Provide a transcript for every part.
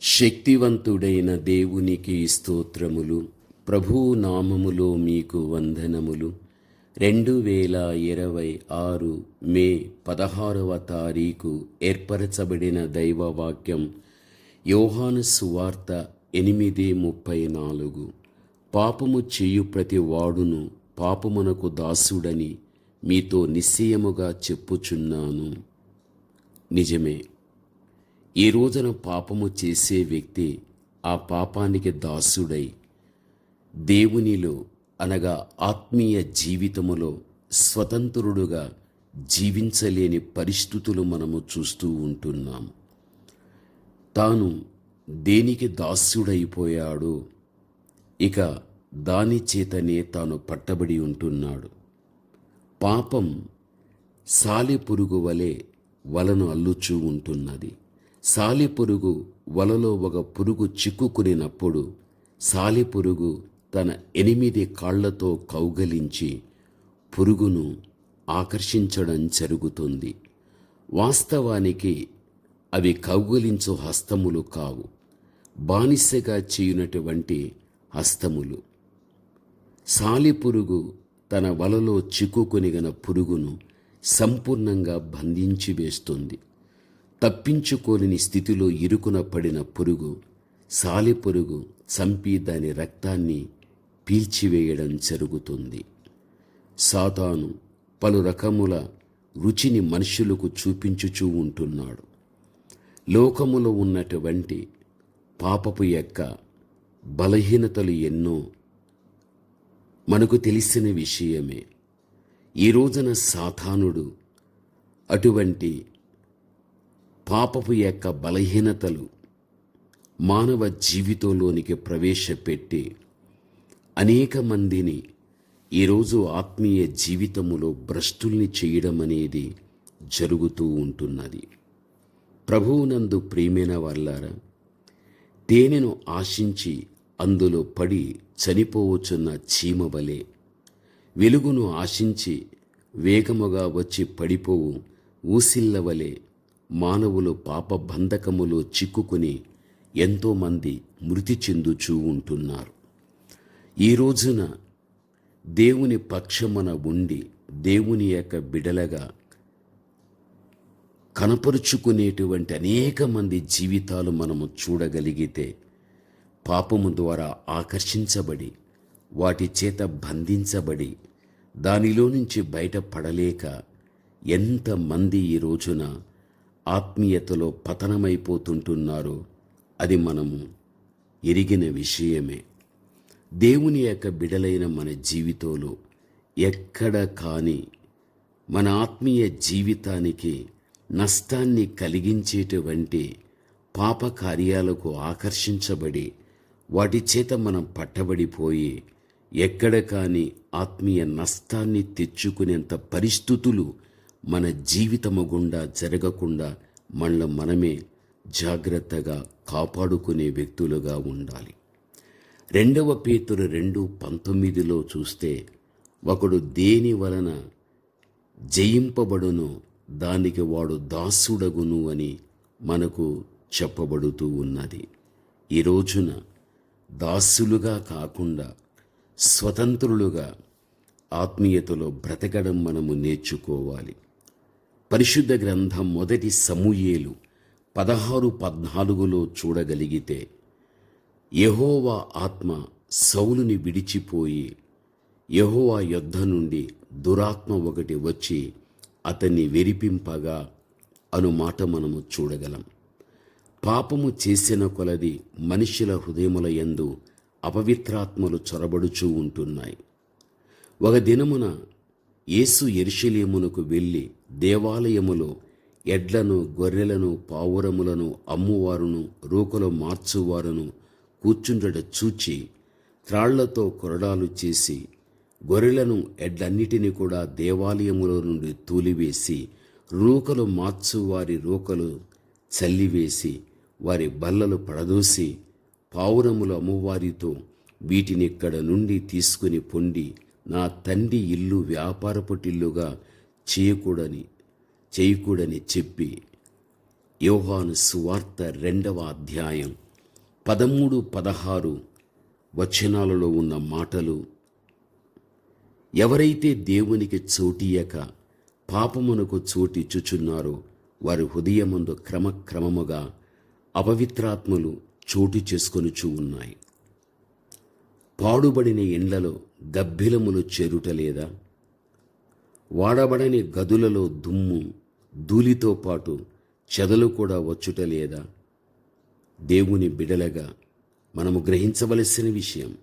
శక్తివంతుడైన దేవునికి స్తోత్రములు. ప్రభువు నామములో మీకు వందనములు. 2026 మే 16వ తారీఖు ఏర్పరచబడిన దైవవాక్యం యోహాను సువార్త 8:34. పాపము చేయు ప్రతి వాడును పాపమునకు దాసుడని మీతో నిశ్చయముగా చెప్పుచున్నాను. నిజమే. ఈ రోజున పాపము చేసే వ్యక్తి ఆ పాపానికి దాసుడై దేవునిలో అనగా ఆత్మీయ జీవితములో స్వతంత్రుడుగా జీవించలేని పరిస్థితులు మనము చూస్తూ ఉంటున్నాం. తాను దేనికి దాసుడైపోయాడో ఇక దాని చేతనే తాను పట్టబడి ఉంటున్నాడు. పాపం సాలెపురుగు వలె వలను అల్లుచూ ఉంటున్నది. సాలెపురుగు వలలో ఒక పురుగు చిక్కుకునినప్పుడు సాలెపురుగు తన 8 కాళ్లతో కౌగలించి పురుగును ఆకర్షించడం జరుగుతుంది. వాస్తవానికి అవి కౌగలించు హస్తములు కావు, బానిసగా చేయునటువంటి హస్తములు. సాలెపురుగు తన వలలో చిక్కుకొనిగన పురుగును సంపూర్ణంగా బంధించి వేస్తుంది. తప్పించుకోలేని స్థితిలో ఇరుకున పడిన పురుగు సాలెపురుగు చంపి దాని రక్తాన్ని పీల్చివేయడం జరుగుతుంది. సాతాను పలు రకముల రుచిని మనుషులకు చూపించుచూ ఉంటున్నాడు. లోకములో ఉన్నటువంటి పాపపు యొక్క బలహీనతలు ఎన్నో మనకు తెలిసిన విషయమే. ఈ రోజున సాతానుడు అటువంటి పాపపు యొక్క బలహీనతలు మానవ జీవితంలోనికి ప్రవేశపెట్టి అనేక మందిని ఈరోజు ఆత్మీయ జీవితములో భ్రష్టుల్ని చేయడం అనేది జరుగుతూ ఉంటున్నది. ప్రభువునందు ప్రియమైన వాళ్ళారా, తేనెను ఆశించి అందులో పడి చనిపోవచ్చున్న చీమ వలె, వెలుగును ఆశించి వేగముగా వచ్చి పడిపోవు ఊసిళ్ళ వలె మానవులు పాప బంధకములో చిక్కుకుని ఎంతోమంది మృతి చెందుచూ ఉంటున్నారు. ఈ రోజున దేవుని పక్షమున ఉండి దేవుని యొక్క బిడలగా కనపరుచుకునేటువంటి అనేక మంది జీవితాలు మనము చూడగలిగితే, పాపము ద్వారా ఆకర్షించబడి వాటి చేత బంధించబడి దానిలో నుంచి బయటపడలేక ఎంతమంది ఈ రోజున ఆత్మీయతలో పతనమైపోతుంటున్నారో అది మనము ఎరిగిన విషయమే. దేవుని యొక్క బిడలైన మన జీవితంలో ఎక్కడ కానీ మన ఆత్మీయ జీవితానికి నష్టాన్ని కలిగించేటువంటి పాప కార్యాలకు ఆకర్షించబడి వాటి చేత మనం పట్టబడిపోయి ఎక్కడ కానీ ఆత్మీయ నష్టాన్ని తెచ్చుకునేంత పరిస్థితులు మన జీవితము గుండా జరగకుండా మనమే జాగ్రత్తగా కాపాడుకునే వ్యక్తులుగా ఉండాలి. 2 పేతురు 2:19 చూస్తే, ఒకడు దేని వలన జయింపబడును దానికి వాడు దాసుడగును అని మనకు చెప్పబడుతూ ఉన్నది. ఈ రోజున దాసులుగా కాకుండా స్వతంత్రులుగా ఆత్మీయతలో బ్రతకడం మనము నేర్చుకోవాలి. పరిశుద్ధ గ్రంథం 1 సమూయేలు 16:14 చూడగలిగితే, యెహోవా ఆత్మ సౌలుని విడిచిపోయి యెహోవా యొద్ద నుండి దురాత్మ ఒకటి వచ్చి అతన్ని వెరిపింపగా అను మాట మనము చూడగలం. పాపము చేసిన కొలది మనుషుల హృదయముల యందు అపవిత్రాత్మలు చొరబడుచూ ఉంటున్నాయి. ఒక దినమున యేసు యెరూషలేమునకు వెళ్ళి దేవాలయములో ఎడ్లను, గొర్రెలను, పావురములను అమ్మువారును, రూకలు మార్చువారును కూర్చుండట చూచి త్రాళ్లతో కొరడాలు చేసి గొర్రెలను, ఎడ్లన్నిటినీ కూడా దేవాలయములో నుండి తూలివేసి రూకలు మార్చువారి రూకలు చల్లివేసి వారి బల్లలు పడదోసి పావురములు అమ్మువారితో, వీటినిక్కడ నుండి తీసుకుని పొండి నా తండ్రి ఇల్లు వ్యాపారపుటిల్లుగా చేయకూడని చెప్పి యోహాను సువార్త 2వ అధ్యాయం 13, 16 వచనాలలో ఉన్న మాటలు, ఎవరైతే దేవునికి చోటియక పాపమునకు చోటిచ్చుచున్నారో వారి హృదయమందు క్రమక్రమముగా అపవిత్రాత్మలు చోటు చేసుకొనుచూ ఉన్నాయి. పాడుబడిన ఇండ్లలో గబ్బిలములు చేరుటలేదా? వాడబడని గదులలో దుమ్ము ధూళితో పాటు చెదలు కూడా వచ్చుటలేదా? దేవుని బిడలగా మనము గ్రహించవలసిన విషయం,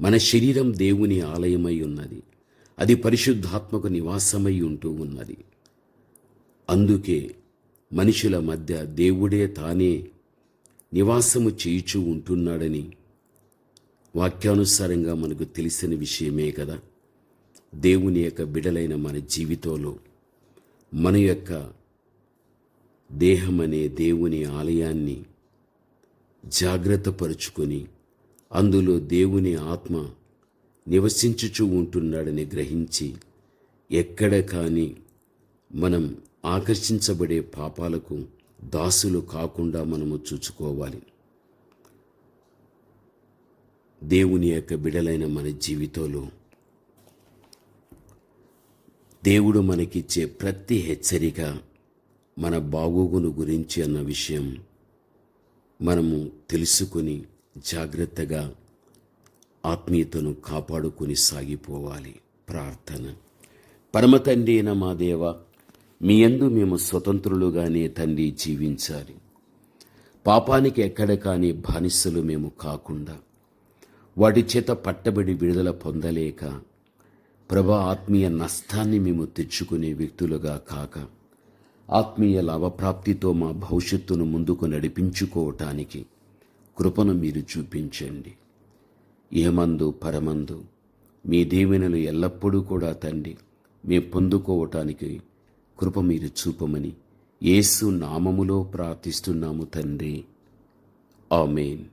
మన శరీరం దేవుని ఆలయమై ఉన్నది. అది పరిశుద్ధాత్మకు నివాసమై ఉంటూ ఉన్నది. అందుకే మనుషుల మధ్య దేవుడే తానే నివాసము చేయుచూ ఉంటున్నాడని వాక్యానుసారంగా మనకు తెలిసిన విషయమే కదా. దేవుని యొక్క బిడలైన మన జీవితంలో మన యొక్క దేహం అనే దేవుని ఆలయాన్ని జాగ్రత్తపరుచుకొని అందులో దేవుని ఆత్మ నివసించుచూ ఉంటున్నాడని గ్రహించి ఎక్కడ కానీ మనం ఆకర్షించబడే పాపాలకు దాసులు కాకుండా మనము చూసుకోవాలి. దేవుని యొక్క బిడలైన మన జీవితంలో దేవుడు మనకిచ్చే ప్రతి హెచ్చరిక మన బాగోగును గురించి అన్న విషయం మనము తెలుసుకొని జాగ్రత్తగా ఆత్మీయతను కాపాడుకొని సాగిపోవాలి. ప్రార్థన. పరమతండ్రి అయిన మా దేవ, మీ యందు మేము స్వతంత్రులుగానే తండ్రి జీవించాలి. పాపానికి ఎక్కడ కానీ బానిసలు మేము కాకుండా, వాటి చేత పట్టబడి విడుదల పొందలేక ప్రభా ఆత్మీయ నష్టాన్ని మేము తెచ్చుకునే వ్యక్తులుగా కాక, ఆత్మీయ లాభప్రాప్తితో మా భవిష్యత్తును ముందుకు నడిపించుకోవటానికి కృపను మీరు చూపించండి. ఇహమందు పరమందు మీ దీవెనలు ఎల్లప్పుడూ కూడా తండ్రి మేము పొందుకోవటానికి కృప మీరు చూపమని యేసు నామములో ప్రార్థిస్తున్నాము తండ్రి. ఆమేన్.